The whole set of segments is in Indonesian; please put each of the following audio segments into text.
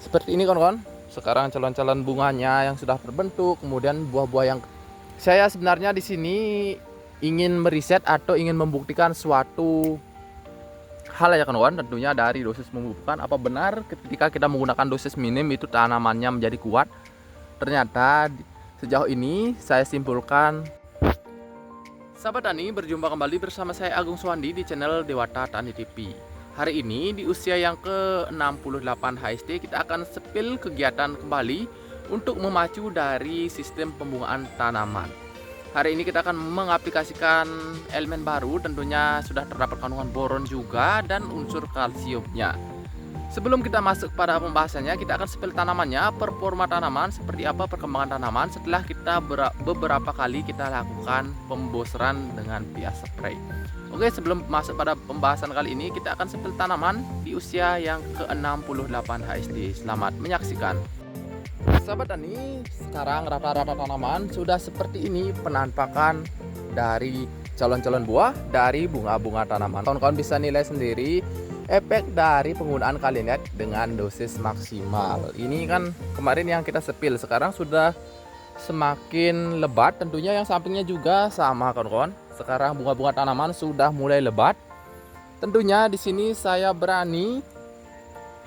Seperti ini kawan-kawan. Sekarang calon-calon bunganya yang sudah terbentuk, kemudian buah-buah yang saya sebenarnya di sini ingin meriset atau ingin membuktikan suatu hal ya kawan-kawan, tentunya dari dosis membuktikan apa benar ketika kita menggunakan dosis minim itu tanamannya menjadi kuat. Ternyata sejauh ini saya simpulkan. Sahabat Tani, berjumpa kembali bersama saya Agung Suwandi di channel Dewata Tani TV. Hari ini di usia yang ke-68 HST kita akan sepil kegiatan kembali untuk memacu dari sistem pembungaan tanaman. Hari ini kita akan mengaplikasikan elemen baru, tentunya sudah terdapat kandungan boron juga dan unsur kalsiumnya. Sebelum kita masuk pada pembahasannya, kita akan sepil tanamannya, performa tanaman, seperti apa perkembangan tanaman setelah kita beberapa kali kita lakukan pemboseran dengan pH spray. Oke, sebelum masuk pada pembahasan kali ini, kita akan sepil tanaman di usia yang ke-68 HST. Selamat menyaksikan. Sahabat Tani, sekarang rata-rata tanaman sudah seperti ini penampakan dari calon-calon buah dari bunga-bunga tanaman. Kawan-kawan bisa nilai sendiri efek dari penggunaan kalinet dengan dosis maksimal. Ini kan kemarin yang kita sepil, sekarang sudah semakin lebat. Tentunya yang sampingnya juga sama kawan-kawan. Sekarang bunga-bunga tanaman sudah mulai lebat. Tentunya di sini saya berani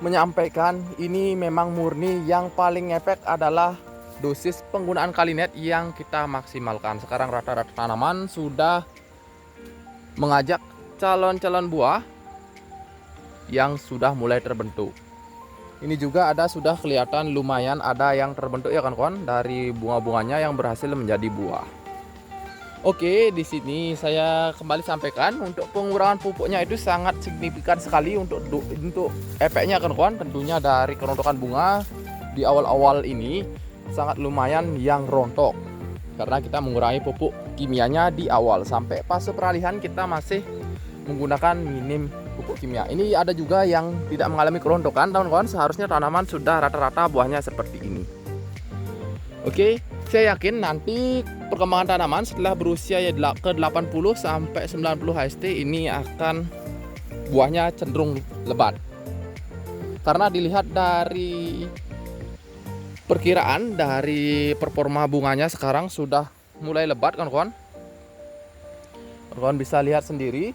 menyampaikan ini memang murni yang paling efek adalah dosis penggunaan kalinet yang kita maksimalkan. Sekarang rata-rata tanaman sudah mengajak calon-calon buah yang sudah mulai terbentuk. Ini juga ada sudah kelihatan lumayan ada yang terbentuk ya kawan-kawan dari bunga-bunganya yang berhasil menjadi buah. Oke, di sini saya kembali sampaikan untuk pengurangan pupuknya itu sangat signifikan sekali untuk efeknya kawan-kawan. Tentunya dari kerontokan bunga di awal-awal ini sangat lumayan yang rontok karena kita mengurangi pupuk kimianya di awal. Sampai fase peralihan kita masih menggunakan minim pupuk kimia. Ini ada juga yang tidak mengalami kerontokan kawan-kawan. Seharusnya tanaman sudah rata-rata buahnya seperti ini. Oke, saya yakin nanti perkembangan tanaman setelah berusia ya ke 80 sampai 90 HST ini akan buahnya cenderung lebat. Karena dilihat dari perkiraan dari performa bunganya sekarang sudah mulai lebat kawan-kawan. Kawan-kawan bisa lihat sendiri.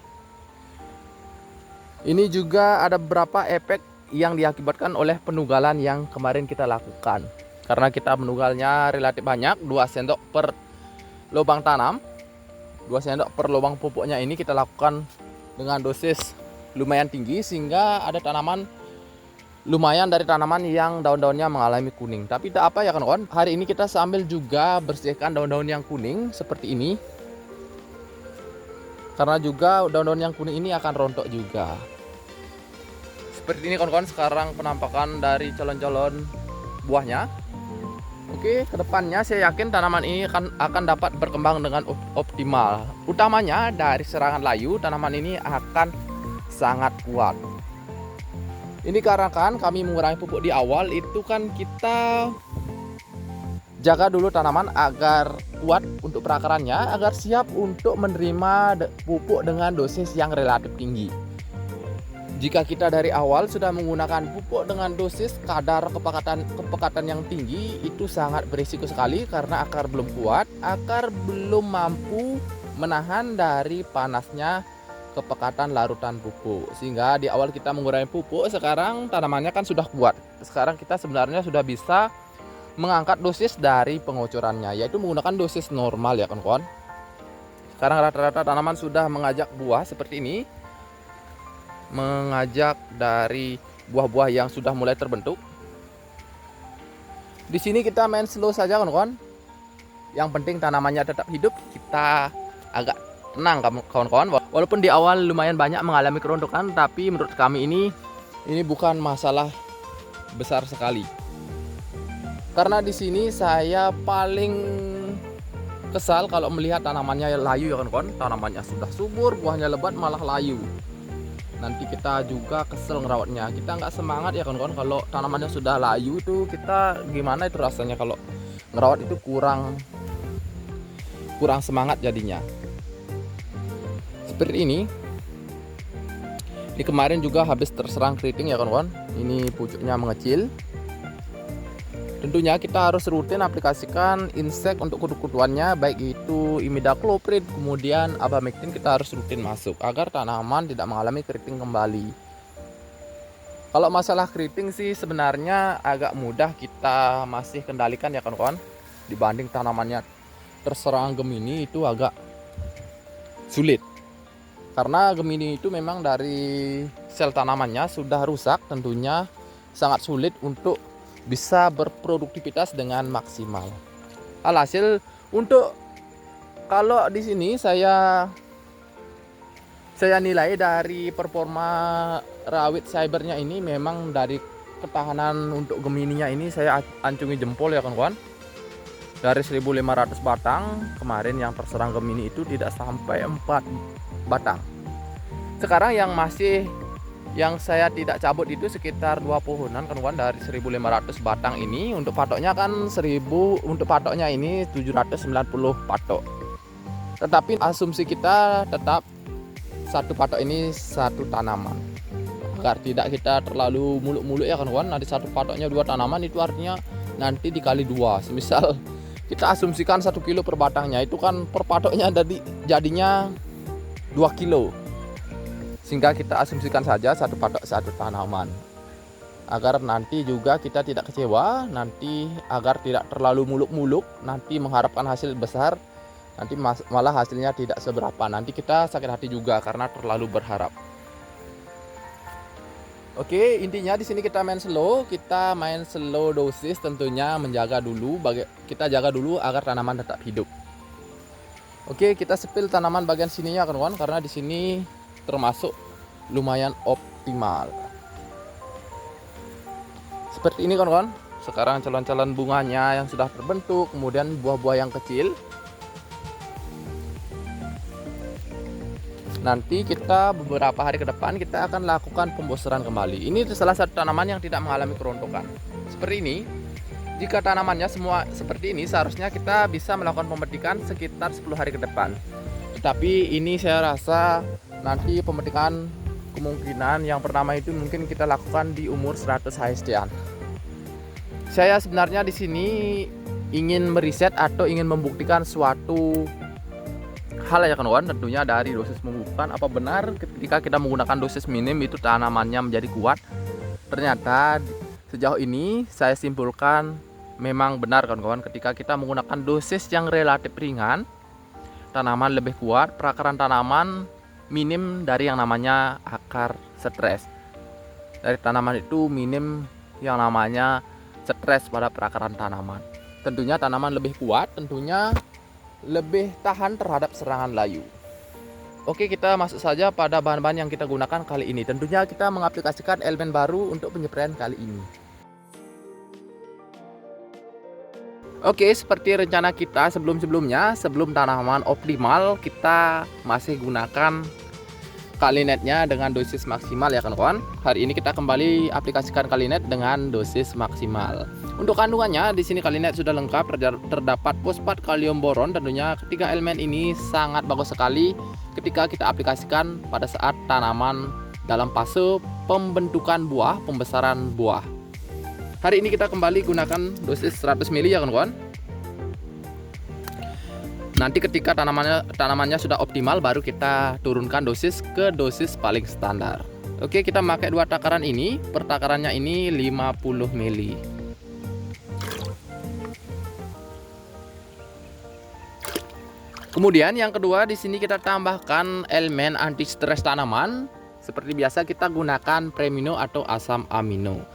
Ini juga ada beberapa efek yang diakibatkan oleh penugalan yang kemarin kita lakukan. Karena kita menugalnya relatif banyak, 2 sendok per lubang tanam, 2 sendok per lubang pupuknya ini kita lakukan dengan dosis lumayan tinggi sehingga ada tanaman lumayan dari tanaman yang daun-daunnya mengalami kuning. Tapi tak apa ya kawan-kawan, hari ini kita sambil juga bersihkan daun-daun yang kuning seperti ini. Karena juga daun-daun yang kuning ini akan rontok juga. Seperti ini kawan-kawan sekarang penampakan dari calon-calon buahnya. Oke, kedepannya saya yakin tanaman ini akan dapat berkembang dengan optimal. Utamanya dari serangan layu, tanaman ini akan sangat kuat. Ini karena kan kami mengurangi pupuk di awal, itu kan kita jaga dulu tanaman agar kuat untuk perakarannya, agar siap untuk menerima pupuk dengan dosis yang relatif tinggi. Jika kita dari awal sudah menggunakan pupuk dengan dosis kadar kepekatan yang tinggi, itu sangat berisiko sekali karena akar belum kuat, akar belum mampu menahan dari panasnya kepekatan larutan pupuk. Sehingga di awal kita mengurangi pupuk, sekarang tanamannya kan sudah kuat. Sekarang kita sebenarnya sudah bisa mengangkat dosis dari pengocorannya, yaitu menggunakan dosis normal ya kawan-kawan. Sekarang rata-rata tanaman sudah mengajak buah seperti ini. Mengajak dari buah-buah yang sudah mulai terbentuk. Di sini kita main slow saja kawan-kawan. Yang penting tanamannya tetap hidup. Kita agak tenang kawan-kawan. Walaupun di awal lumayan banyak mengalami kerontokan, tapi menurut kami ini bukan masalah besar sekali. Karena di sini saya paling kesal kalau melihat tanamannya layu ya kawan-kawan. Tanamannya sudah subur, buahnya lebat malah layu. Nanti kita juga kesel ngerawatnya, kita nggak semangat ya kawan-kawan. Kalau tanamannya sudah layu itu kita gimana itu rasanya kalau ngerawat itu kurang semangat jadinya. Seperti ini kemarin juga habis terserang keriting ya kawan-kawan. Ini pucuknya mengecil, Tentunya kita harus rutin aplikasikan insek untuk kutu-kutuannya, baik itu imidacloprid, kemudian abamectin kita harus rutin masuk agar tanaman tidak mengalami keriting kembali. Kalau masalah keriting sih sebenarnya agak mudah kita masih kendalikan ya kawan-kawan, dibanding tanamannya terserang Gemini itu agak sulit. Karena Gemini itu memang dari sel tanamannya sudah rusak, tentunya sangat sulit untuk bisa berproduktivitas dengan maksimal. Alhasil untuk kalau di sini saya nilai dari performa rawit cybernya ini memang dari ketahanan untuk Gemininya ini saya acungi jempol ya kawan-kawan. Dari 1500 batang kemarin yang terserang Gemini itu tidak sampai 4 batang. Sekarang yang saya tidak cabut itu sekitar 2 pohonan kawan-kawan dari 1500 batang ini. Untuk patoknya kan 1000, untuk patoknya ini 790 patok. Tetapi asumsi kita tetap satu patok ini satu tanaman, agar tidak kita terlalu muluk-muluk ya kawan-kawan. Nanti satu patoknya 2 tanaman itu artinya nanti dikali 2. Semisal kita asumsikan 1 kilo per batangnya, itu kan per patoknya jadinya 2 kilo. Sehingga kita asumsikan saja satu patok satu tanaman, agar nanti juga kita tidak kecewa, nanti agar tidak terlalu muluk-muluk, nanti mengharapkan hasil besar, nanti malah hasilnya tidak seberapa, nanti kita sakit hati juga karena terlalu berharap. Oke, intinya di sini kita main slow dosis, tentunya kita jaga dulu agar tanaman tetap hidup. Oke, kita sepil tanaman bagian sininya kawan-kawan, karena di sini termasuk lumayan optimal. Seperti ini kawan-kawan. Sekarang calon-calon bunganya yang sudah terbentuk, kemudian buah-buah yang kecil. Nanti kita beberapa hari ke depan kita akan lakukan pemboseran kembali. Ini salah satu tanaman yang tidak mengalami kerontokan. Seperti ini. Jika tanamannya semua seperti ini, seharusnya kita bisa melakukan pemetikan sekitar 10 hari ke depan. Tetapi ini saya rasa nanti pemetikan kemungkinan yang pertama itu mungkin kita lakukan di umur 100 HSD-an. Saya sebenarnya di sini ingin meriset atau ingin membuktikan suatu hal ya kawan-kawan, tentunya dari dosis memupukkan. Apa benar ketika kita menggunakan dosis minim itu tanamannya menjadi kuat? Ternyata sejauh ini saya simpulkan memang benar kawan-kawan, ketika kita menggunakan dosis yang relatif ringan, tanaman lebih kuat, perakaran tanaman minim dari yang namanya akar stres. Dari tanaman itu minim yang namanya stres pada perakaran tanaman. Tentunya tanaman lebih kuat, tentunya lebih tahan terhadap serangan layu. Oke, kita masuk saja pada bahan-bahan yang kita gunakan kali ini. Tentunya kita mengaplikasikan elemen baru untuk penysprayan kali ini. Oke, seperti rencana kita sebelum-sebelumnya, sebelum tanaman optimal, kita masih gunakan kalinetnya dengan dosis maksimal ya kawan-kawan. Hari ini kita kembali aplikasikan kalinet dengan dosis maksimal. Untuk kandungannya di sini kalinet sudah lengkap, terdapat fosfat, kalium, boron. Tentunya ketiga elemen ini sangat bagus sekali ketika kita aplikasikan pada saat tanaman dalam fase pembentukan buah, pembesaran buah. Hari ini kita kembali gunakan dosis 100 ml ya kawan-kawan. Nanti ketika tanamannya sudah optimal baru kita turunkan dosis ke dosis paling standar. Oke, kita pakai 2 takaran ini. Per takarannya ini 50 ml. Kemudian yang kedua di sini kita tambahkan elemen anti stres tanaman. Seperti biasa kita gunakan premino atau asam amino.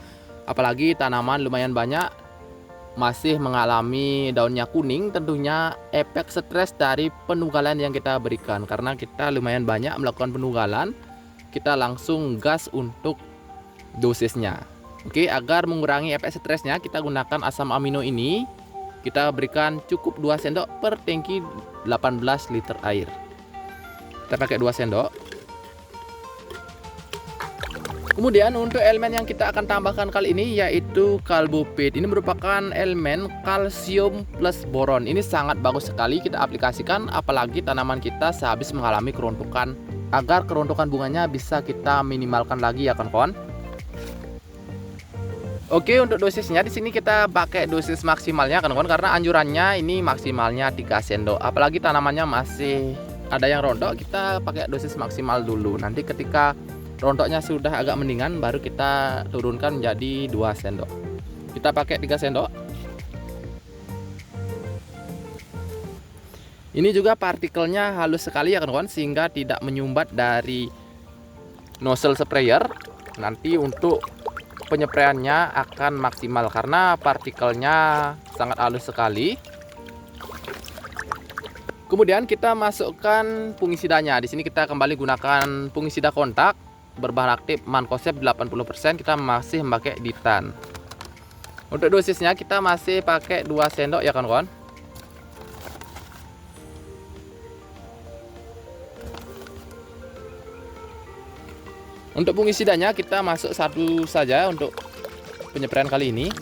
Apalagi tanaman lumayan banyak masih mengalami daunnya kuning, tentunya efek stres dari penugalan yang kita berikan. Karena kita lumayan banyak melakukan penugalan, kita langsung gas untuk dosisnya. Oke, agar mengurangi efek stresnya kita gunakan asam amino ini. Kita berikan cukup 2 sendok per tangki 18 liter air. Kita pakai 2 sendok. Kemudian untuk elemen yang kita akan tambahkan kali ini yaitu Calbopid. Ini merupakan elemen kalsium plus boron. Ini sangat bagus sekali kita aplikasikan apalagi tanaman kita sehabis mengalami kerontokan, agar kerontokan bunganya bisa kita minimalkan lagi ya kawan-kawan. Oke, untuk dosisnya di sini kita pakai dosis maksimalnya kawan-kawan, karena anjurannya ini maksimalnya 3 sendok. Apalagi tanamannya masih ada yang rontok, kita pakai dosis maksimal dulu. Nanti ketika rontoknya sudah agak mendingan baru kita turunkan menjadi 2 sendok. Kita pakai 3 sendok. Ini juga partikelnya halus sekali ya kawan-kawan, sehingga tidak menyumbat dari nozzle sprayer. Nanti untuk penyepraiannya akan maksimal karena partikelnya sangat halus sekali. Kemudian kita masukkan fungisidanya. Di sini kita kembali gunakan fungisida kontak berbahan aktif Mancozeb 80%. Kita masih memakai Ditan. Untuk dosisnya kita masih pakai 2 sendok ya kawan-kawan. Untuk fungisidanya kita masuk satu saja untuk penyepraian kali ini.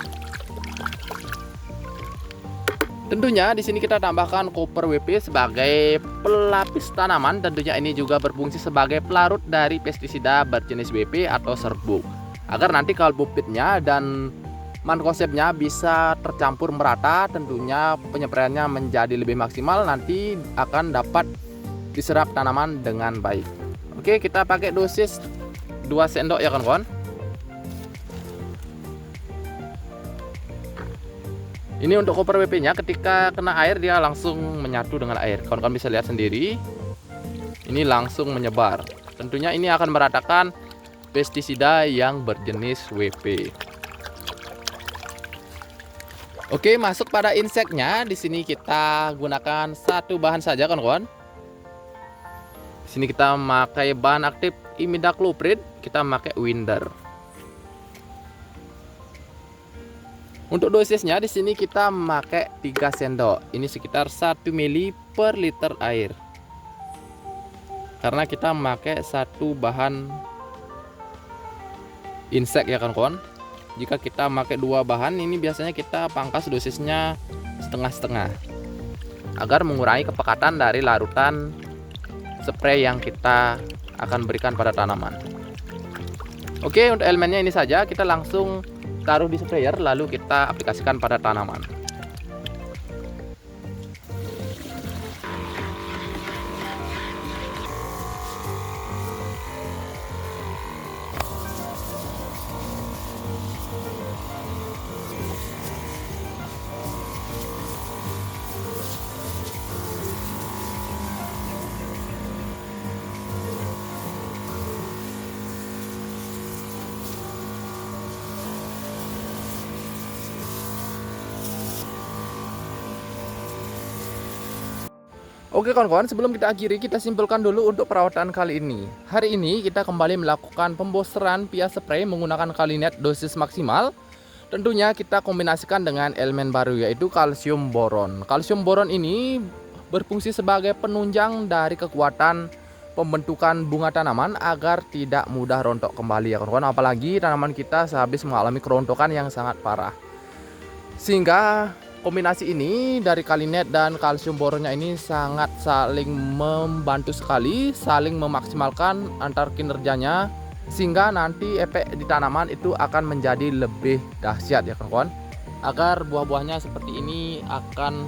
Tentunya di sini kita tambahkan Copper WP sebagai pelapis tanaman. Tentunya ini juga berfungsi sebagai pelarut dari pestisida berjenis WP atau serbuk, agar nanti kalau pupitnya dan Mancozebnya bisa tercampur merata. Tentunya penyepraiannya menjadi lebih maksimal, nanti akan dapat diserap tanaman dengan baik. Oke, kita pakai dosis 2 sendok ya kawan-kawan. Ini untuk Copper WP nya ketika kena air dia langsung menyatu dengan air. Kawan-kawan bisa lihat sendiri. Ini langsung menyebar. Tentunya ini akan meratakan pestisida yang berjenis WP. Oke, masuk pada inseknya. Di sini kita gunakan satu bahan saja kawan-kawan. Di sini kita memakai bahan aktif Imidacloprid, kita memakai Winder. Untuk dosisnya di sini kita memakai 3 sendok. Ini sekitar 1 ml per liter air. Karena kita memakai satu bahan insek ya kawan-kawan. Jika kita memakai 2 bahan, ini biasanya kita pangkas dosisnya setengah-setengah agar mengurangi kepekatan dari larutan spray yang kita akan berikan pada tanaman. Oke, untuk elemennya ini saja. Kita langsung taruh di sprayer lalu kita aplikasikan pada tanaman. Oke kawan-kawan, sebelum kita akhiri, kita simpulkan dulu untuk perawatan kali ini. Hari ini kita kembali melakukan pembosteran via spray menggunakan Kalinet dosis maksimal. Tentunya kita kombinasikan dengan elemen baru yaitu kalsium boron. Kalsium boron ini berfungsi sebagai penunjang dari kekuatan pembentukan bunga tanaman agar tidak mudah rontok kembali ya kawan-kawan. Apalagi tanaman kita sehabis mengalami kerontokan yang sangat parah. Sehingga kombinasi ini dari Kalinet dan kalsium boronnya ini sangat saling membantu sekali, saling memaksimalkan antar kinerjanya, sehingga nanti efek di tanaman itu akan menjadi lebih dahsyat ya kawan-kawan. Agar buah-buahnya seperti ini akan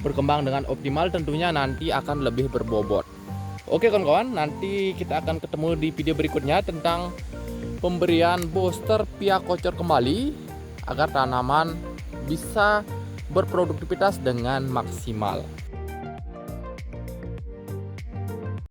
berkembang dengan optimal, tentunya nanti akan lebih berbobot. Oke kawan-kawan, nanti kita akan ketemu di video berikutnya tentang pemberian booster via kocor kembali agar tanaman bisa berproduktivitas dengan maksimal.